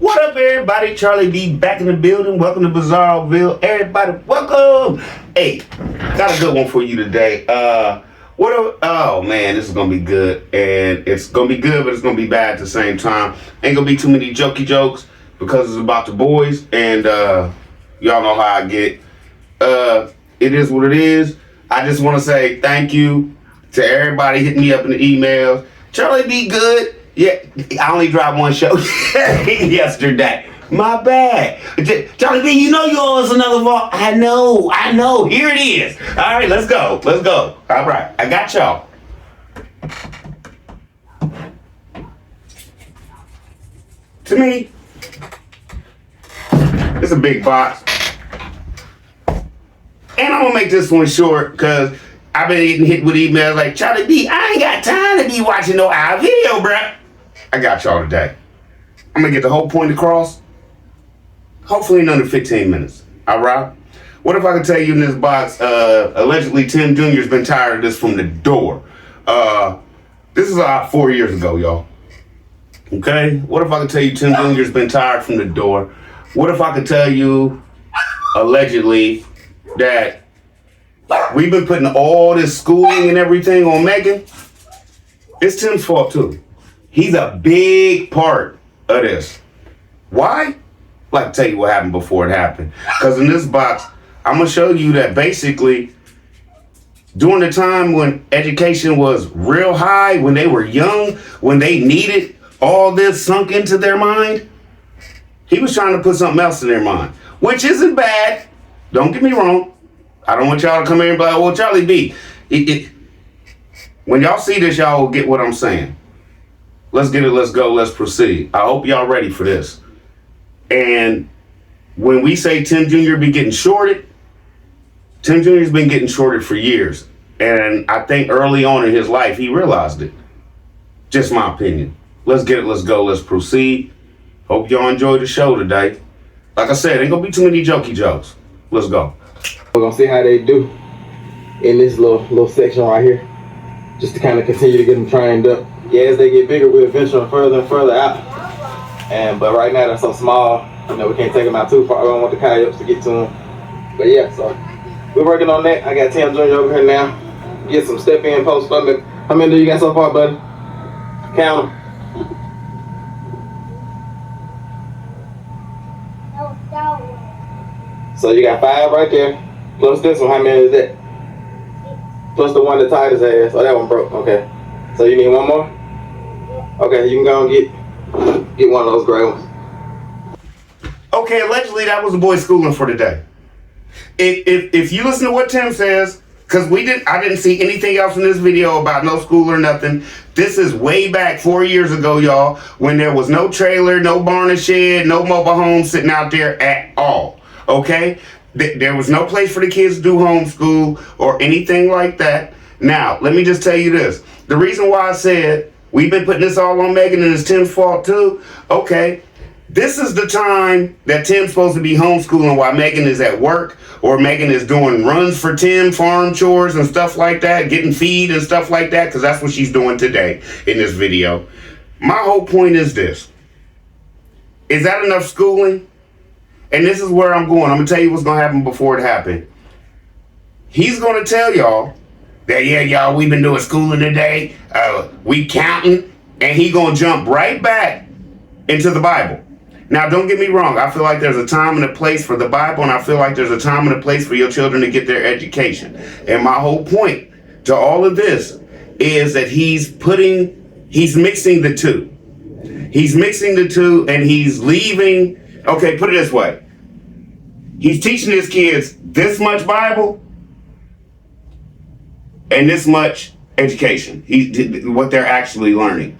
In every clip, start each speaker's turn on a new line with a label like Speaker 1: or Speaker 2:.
Speaker 1: What up, everybody? Charlie B back in the building. Welcome to Bizarreville. Everybody, welcome. Hey, got a good one for you today. Oh man, this is gonna be good, and it's gonna be good, but it's gonna be bad at the same time. Ain't gonna be too many jokey jokes because it's about the boys, and y'all know how I get. It is what it is. I just want to say thank you to everybody hitting me up in the emails. Charlie B good. Yeah, I only dropped one show yesterday. My bad. Charlie B, you know you owe us another vault. I know. Here it is. All right, let's go. All right, I got y'all. To me, it's a big box. And I'm gonna make this one short because I've been getting hit with emails like, Charlie B, I ain't got time to be watching no hour video, bruh. I got y'all today. I'm gonna get the whole point across. Hopefully in under 15 minutes. All right? What if I could tell you in this box, allegedly Tim Jr.'s been tired of this from the door. This is about 4 years ago, y'all. Okay? What if I could tell you Tim Jr.'s been tired from the door? What if I could tell you, allegedly, that we've been putting all this schooling and everything on Megan? It's Tim's fault too. He's a big part of this. Why? I'd like to tell you what happened before it happened. Because in this box, I'm going to show you that basically during the time when education was real high, when they were young, when they needed all this sunk into their mind, he was trying to put something else in their mind, which isn't bad. Don't get me wrong. I don't want y'all to come in and be like, well, Charlie B. When y'all see this, y'all will get what I'm saying. Let's get it, let's go, let's proceed. I hope y'all ready for this. And when we say Tim Jr. be getting shorted, Tim Jr.'s been getting shorted for years. And I think early on in his life, he realized it. Just my opinion. Let's get it, let's go, let's proceed. Hope y'all enjoyed the show today. Like I said, ain't gonna be too many jokey jokes. Let's go.
Speaker 2: We're gonna see how they do in this little section right here, just to kind of continue to get them trained up. Yeah, as they get bigger, we're venturing further and further out. But right now they're so small, we can't take them out too far. I don't want the coyotes to get to them. But yeah, so we're working on that. I got Tim Jr. over here now. Get some step in post funding. How many do you got so far, buddy? Count them. So you got 5 right there. Plus this one, how many is that? Plus the one that tied his ass. Oh, that one broke. Okay. So you need one more? Okay, you can go and get one of those gray ones.
Speaker 1: Okay, allegedly that was the boys' schooling for today. If you listen to what Tim says, because I didn't see anything else in this video about no school or nothing. This is way back 4 years ago, y'all, when there was no trailer, no barn or shed, no mobile home sitting out there at all. Okay? There was no place for the kids to do homeschool or anything like that. Now, let me just tell you this. The reason why I said we've been putting this all on Megan and it's Tim's fault too. Okay, this is the time that Tim's supposed to be homeschooling while Megan is at work, or Megan is doing runs for Tim, farm chores and stuff like that, getting feed and stuff like that, because that's what she's doing today in this video. My whole point is this. Is that enough schooling? And this is where I'm going. I'm going to tell you what's going to happen before it happened. He's going to tell y'all that, yeah, y'all, we've been doing schooling today. We counting. And he going to jump right back into the Bible. Now, don't get me wrong. I feel like there's a time and a place for the Bible, and I feel like there's a time and a place for your children to get their education. And my whole point to all of this is that he's mixing the two. He's mixing the two, and he's leaving. Okay, put it this way. He's teaching his kids this much Bible and this much education. What they're actually learning.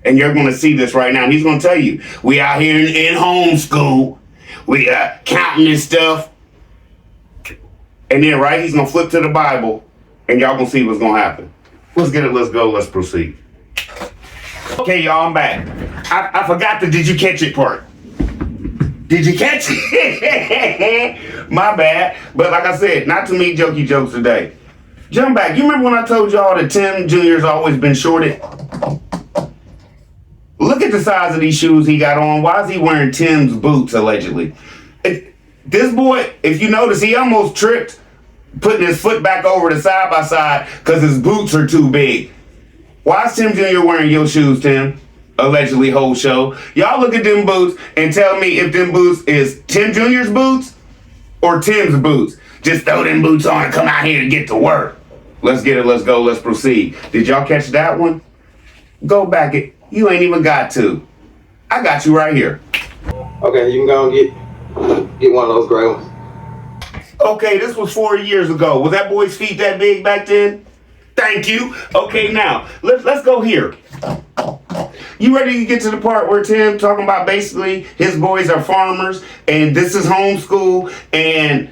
Speaker 1: And you're going to see this right now. And he's going to tell you, we out here in homeschool. We counting this stuff. And then, right, he's going to flip to the Bible. And y'all going to see what's going to happen. Let's get it. Let's go. Let's proceed. Okay, y'all, I'm back. I forgot the did you catch it part. Did you catch it? My bad. But like I said, not too many jokey jokes today. Jump back. You remember when I told y'all that Tim Jr.'s always been shorted? Look at at the size of these shoes he got on. Why is he wearing Tim's boots, allegedly? This boy, if you notice, he almost tripped putting his foot back over the side by side because his boots are too big. Why is Tim Jr. wearing your shoes, Tim? Allegedly, whole show. Y'all look at them boots and tell me if them boots is Tim Jr.'s boots or Tim's boots. Just throw them boots on and come out here and get to work. Let's get it, let's go, let's proceed. Did y'all catch that one? Go back it. You ain't even got to. I got you right here.
Speaker 2: Okay, you can go and get one of those gray ones.
Speaker 1: Okay, this was 4 years ago. Was that boy's feet that big back then? Thank you. Okay, now, let's go here. You ready to get to the part where Tim talking about basically his boys are farmers and this is homeschool and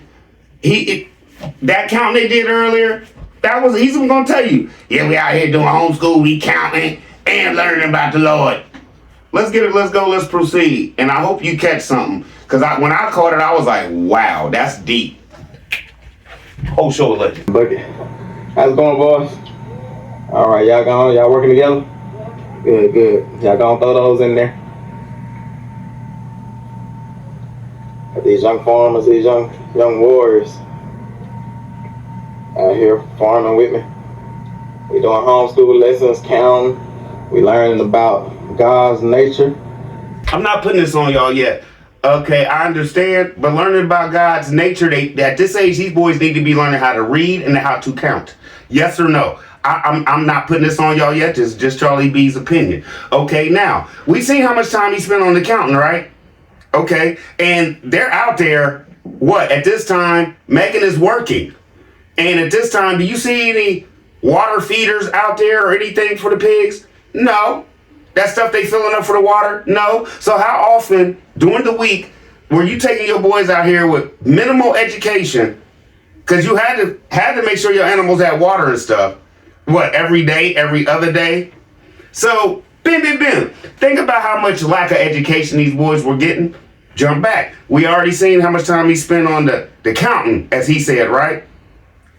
Speaker 1: that count they did earlier, he's gonna tell you, yeah, we out here doing homeschool, we counting and learning about the Lord. Let's get it, let's go, let's proceed. And I hope you catch something. Because when I caught it, I was like, wow, that's deep. Whole show legend.
Speaker 2: Bucket. How's it going, boys? All right, y'all working together? Good, good. Y'all gonna throw those in there. Got these young farmers, these young warriors out here farming with me. We doing homeschool lessons, counting. We learning about God's nature.
Speaker 1: I'm not putting this on y'all yet. Okay, I understand, but learning about God's nature, at this age, these boys need to be learning how to read and how to count. Yes or no? I'm not putting this on y'all yet. This is just Charlie B's opinion. Okay, now, we seen how much time he spent on the counting, right? Okay, and they're out there, at this time, Megan is working. And at this time, do you see any water feeders out there or anything for the pigs? No. That stuff they filling up for the water? No. So how often during the week were you taking your boys out here with minimal education? Because you had to make sure your animals had water and stuff. Every day, every other day? So, bim. Think about how much lack of education these boys were getting. Jump back. We already seen how much time he spent on the counting, as he said, right?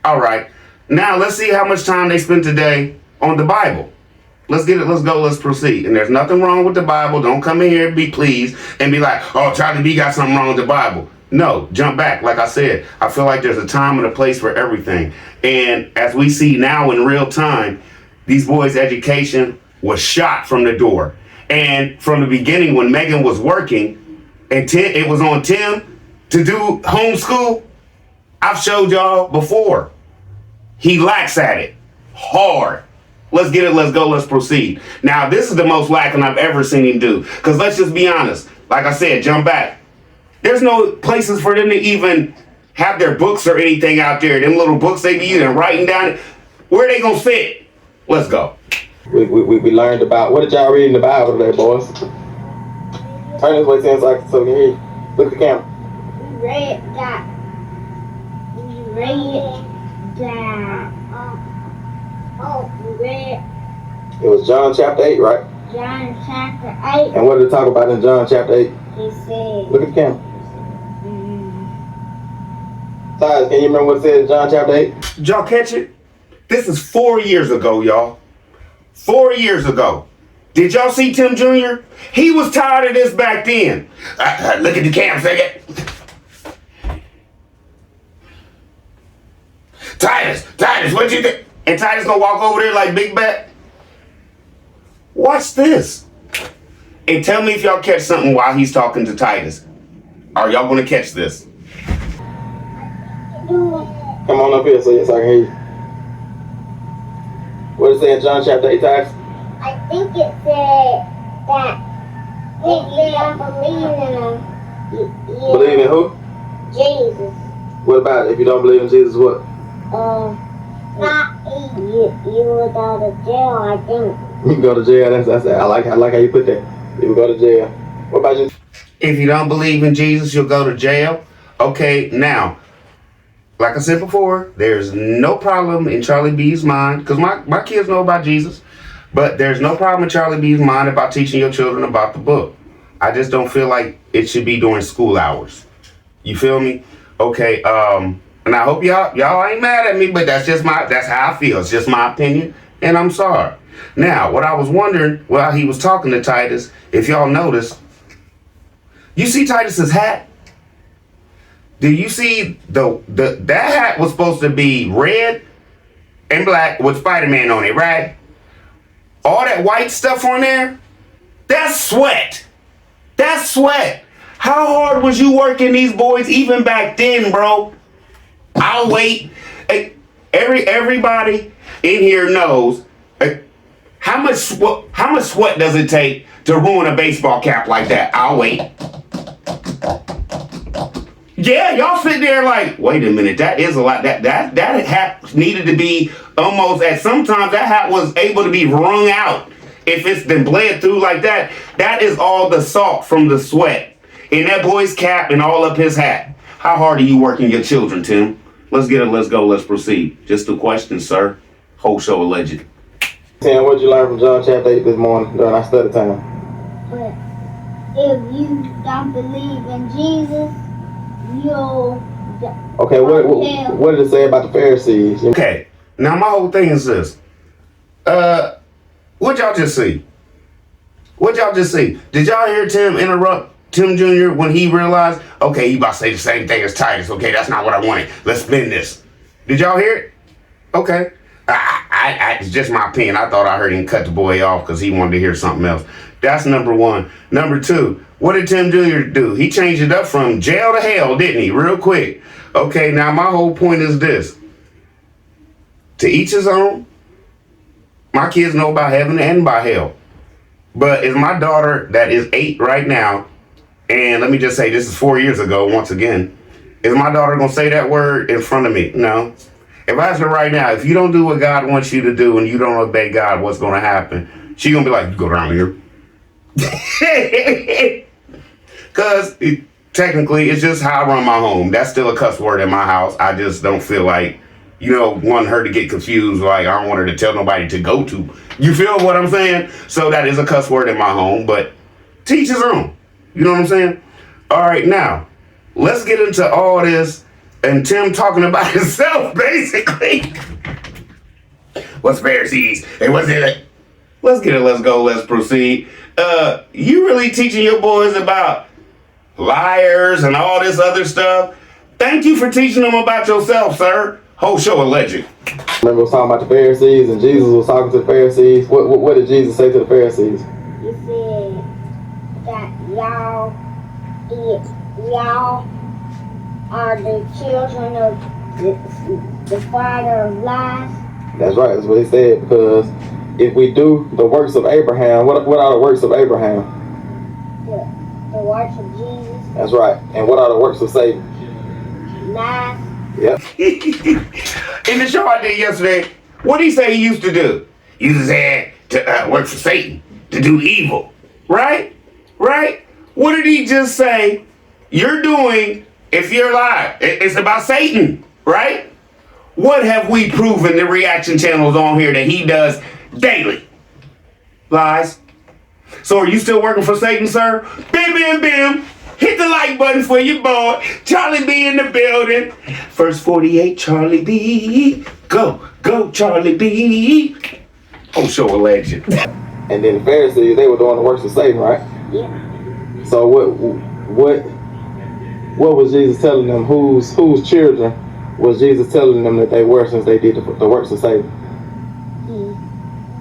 Speaker 1: All right. Now, let's see how much time they spent today on the Bible. Let's get it, let's go, let's proceed. And there's nothing wrong with the Bible. Don't come in here and be pleased and be like, oh, Charlie B got something wrong with the Bible. No, jump back. Like I said, I feel like there's a time and a place for everything. And as we see now in real time, these boys' education was shot from the door. And from the beginning, when Megan was working, and it was on Tim to do homeschool, I've showed y'all before. He lacks at it hard. Let's get it, let's go, let's proceed. Now, this is the most lacking I've ever seen him do. Because let's just be honest. Like I said, jump back. There's no places for them to even have their books or anything out there. Them little books they be using, writing down. Where they gonna fit? Let's go.
Speaker 2: We learned about, what did y'all read in the Bible today, boys? Turn this way, so I can hear you. Look at the camera.
Speaker 3: We read
Speaker 2: It was John chapter 8, right?
Speaker 3: John chapter 8.
Speaker 2: And what did it talk about in John chapter 8?
Speaker 3: He said,
Speaker 2: Look at the camera. Size, can you remember what it said in John chapter 8?
Speaker 1: Did y'all catch it? This is 4 years ago, y'all. 4 years ago. Did y'all see Tim Jr.? He was tired of this back then. Look at the camera, say it. Titus, what you think? And Titus gonna walk over there like Big Bat? Watch this. And tell me if y'all catch something while he's talking to Titus. Are y'all gonna catch this?
Speaker 2: Come on up here so I can hear you. What did it say in John chapter 8, Titus?
Speaker 3: I think it said that if you don't believe in him,
Speaker 2: Believe in who?
Speaker 3: Jesus.
Speaker 2: What about it? If you don't believe in Jesus, what?
Speaker 3: You will go to jail, I think.
Speaker 2: You can go to jail. That's I like how you put that. You will go to jail. What about you?
Speaker 1: If you don't believe in Jesus, you'll go to jail. Okay, now, like I said before, there's no problem in Charlie B's mind, because my kids know about Jesus, but there's no problem in Charlie B's mind about teaching your children about the book. I just don't feel like it should be during school hours. You feel me? Okay, and I hope y'all ain't mad at me, but that's how I feel. It's just my opinion. And I'm sorry. Now, what I was wondering while he was talking to Titus, if y'all noticed, you see Titus's hat? Do you see that hat was supposed to be red and black with Spider-Man on it, right? All that white stuff on there, that's sweat. That's sweat. How hard was you working these boys even back then, bro? I'll wait. Everybody in here knows how much sweat does it take to ruin a baseball cap like that? I'll wait. Yeah, y'all sit there like, wait a minute, that is a lot. That hat needed to be almost, at sometimes that hat was able to be wrung out. If it's been bled through like that, that is all the salt from the sweat in that boy's cap and all up his hat. How hard are you working your children, Tim? Let's get it, let's go, let's proceed. Just a question, sir. Whole show alleged.
Speaker 2: Tim, what did you learn from John chapter 8 this morning during our study time?
Speaker 3: But if you don't believe in Jesus, you'll...
Speaker 2: Okay, what did it say about the Pharisees?
Speaker 1: Okay, now my whole thing is this. What y'all just see? What y'all just see? Did y'all hear Tim interrupt Tim Jr. when he realized, okay, you about to say the same thing as Titus. Okay, that's not what I wanted. Let's spin this. Did y'all hear it? Okay. It's just my opinion. I thought I heard him cut the boy off because he wanted to hear something else. That's number one. Number two, what did Tim Jr. do? He changed it up from jail to hell, didn't he? Real quick. Okay, now my whole point is this. To each his own. My kids know about heaven and about hell. But is my daughter that is 8 right now, and let me just say this is 4 years ago once again, is my daughter going to say that word in front of me? No. If I ask her right now, if you don't do what God wants you to do and you don't obey God, what's going to happen? She's going to be like, you go down here. Because technically it's just how I run my home. That's still a cuss word in my house. I just don't feel like, want her to get confused. Like, I don't want her to tell nobody to go to. You feel what I'm saying? So that is a cuss word in my home, but teach his own. You know what I'm saying? All right, now, let's get into all this and Tim talking about himself, basically. What's Pharisees? Hey, what's it? Let's get it, let's go, let's proceed. You really teaching your boys about liars and all this other stuff? Thank you for teaching them about yourself, sir. Whole show alleged.
Speaker 2: Remember, we was talking about the Pharisees, and Jesus was talking to the Pharisees. What did Jesus say to the Pharisees?
Speaker 3: He said that y'all are the children of the father of lies.
Speaker 2: That's right. That's what he said. Because if we do the works of Abraham, what are the works of Abraham?
Speaker 3: The works of Jesus.
Speaker 2: That's right. And what are the works of Satan?
Speaker 3: Lies.
Speaker 2: Yep.
Speaker 1: In the show I did yesterday, what did he say he used to do? He used to say to work for Satan, to do evil. Right? Right? What did he just say you're doing if you're alive? It's about Satan, right? What have we proven the reaction channels on here that he does daily? Lies. So are you still working for Satan, sir? Bim, bim, bim. Hit the like button for your boy. Charlie B in the building. First 48, Charlie B. Go, go, Charlie B. Oh, show a legend.
Speaker 2: And then the Pharisees, they were doing the works of Satan, right?
Speaker 3: Yeah.
Speaker 2: So what was Jesus telling them? Whose children was Jesus telling them that they were since they did the works of Satan?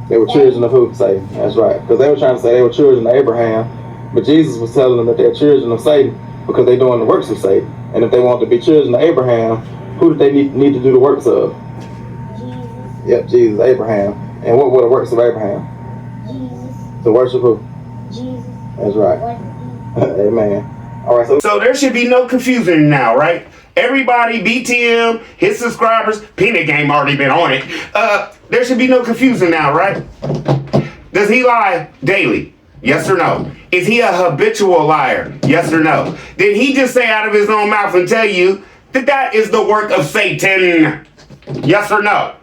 Speaker 2: They were children of who? Satan. That's right. Because they were trying to say they were children of Abraham. But Jesus was telling them that they're children of Satan because they're doing the works of Satan. And if they want to be children of Abraham, who do they need to do the works of?
Speaker 3: Jesus.
Speaker 2: Yep, Jesus, Abraham. And what were the works of Abraham?
Speaker 3: Jesus.
Speaker 2: To worship who?
Speaker 3: Jesus.
Speaker 2: That's right. Amen. All right,
Speaker 1: So there should be no confusion now, right? Everybody, BTM, his subscribers, Peanut Game already been on it. There should be no confusion now, right? Does he lie daily? Yes or no? Is he a habitual liar? Yes or no? Did he just say out of his own mouth and tell you that that is the work of Satan? Yes or no?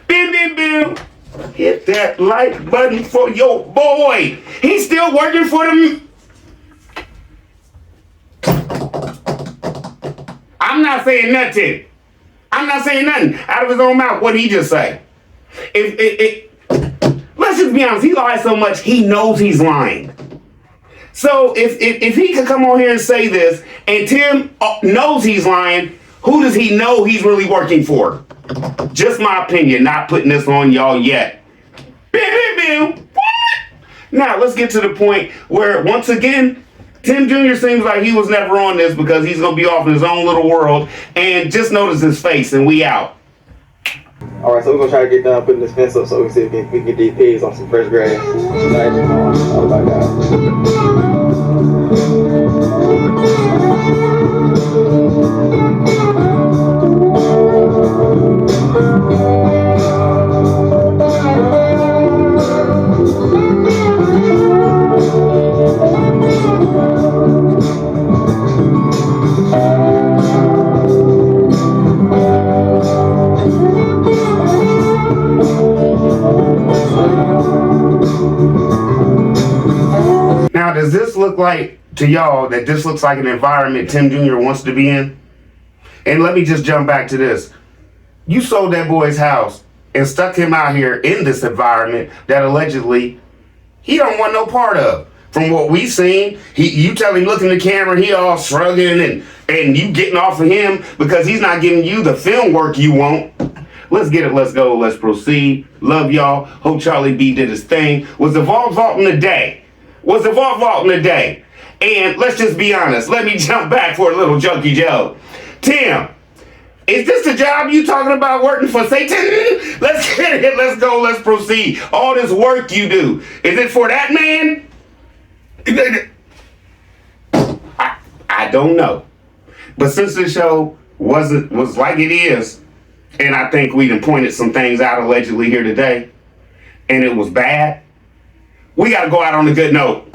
Speaker 1: Bim, bim, bim. Hit that like button for your boy. He's still working for them. I'm not saying nothing. I'm not saying nothing out of his own mouth. What did he just say? If let's just be honest, he lies so much, he knows he's lying. So if he could come on here and say this, and Tim knows he's lying, who does he know he's really working for? Just my opinion, not putting this on y'all yet. What? Now, let's get to the point where, once again, Tim Jr. seems like he was never on this because he's going to be off in his own little world. And just notice his face, and we out.
Speaker 2: All right, so we're going to try to get done putting this fence up so we can see if we can get these pigs on some fresh grass. Oh, my God.
Speaker 1: Now, does this look like, to y'all, that this looks like an environment Tim Jr. wants to be in? And let me just jump back to this. You sold that boy's house and stuck him out here in this environment that allegedly he don't want no part of. From what we seen, you tell him look in the camera, he all shrugging and you getting off of him because he's not giving you the film work you want. Let's get it, let's go, let's proceed. Love y'all. Hope Charlie B did his thing. Was the vault in the day? Was the vault in the day? And let's just be honest. Let me jump back for a little junkie Joe. Tim, is this the job you talking about working for Satan? Let's get it. Let's go. Let's proceed. All this work you do, is it for that man? I don't know. But since the show was like it is, and I think we done pointed some things out allegedly here today, and it was bad, we got to go out on a good note.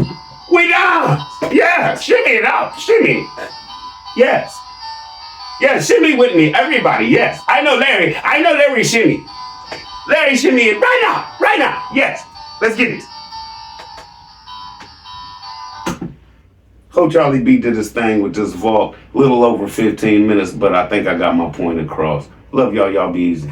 Speaker 1: We done. Yeah, shimmy it up. Shimmy. Yes. Yeah, shimmy with me, everybody, yes. I know Larry shimmy. Larry shimmy it right now, yes. Let's get it. Hope Charlie B did his thing with this vault. Little over 15 minutes, but I think I got my point across. Love y'all be easy.